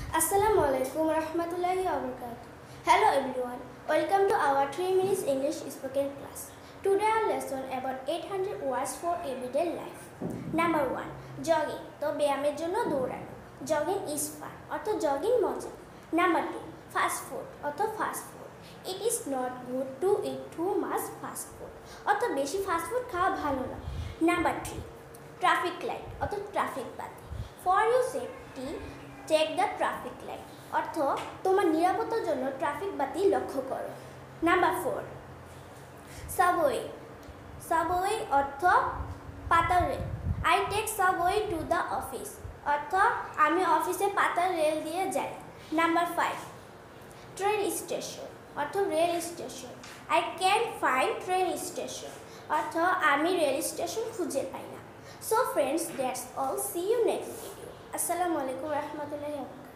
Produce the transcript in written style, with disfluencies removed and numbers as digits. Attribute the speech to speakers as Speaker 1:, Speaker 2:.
Speaker 1: Assalamu alaikum warahmatullahi wabarakatuh. Hello everyone, welcome to our 3 minutes English spoken class. Today our lesson about 800 words for everyday life. Number 1. Jogging. তো ব্যায়ামের জন্য দৌড়ানো. Jogging is fun. অর্থ jogging মজা. Number 2. Fast food. অর্থ fast food. It is not good to eat too much fast food. অর্থ বেশি fast food খাওয়া ভালো না. Number 3. Traffic light. অর্থ ট্রাফিক বাতি. For your safety, check the traffic light অর্থ তোমার নিরাপত্তার জন্য ট্রাফিক বাতি লক্ষ্য করো। নাম্বার 4. সাবওয়ে. সাবওয়ে অর্থ পাতার রেল। I take subway to the office অর্থ আমি অফিসে পাতার রেল দিয়ে যাই। নাম্বার 5. ট্রেন স্টেশন অর্থ রেল স্টেশন। I can find train station অর্থ আমি রেল স্টেশন খুঁজে পাই না। So friends, that's all. See you next video. আসসালামু আলাইকুম রহমতুল্লাহি ওয়া বারাকাতুহু।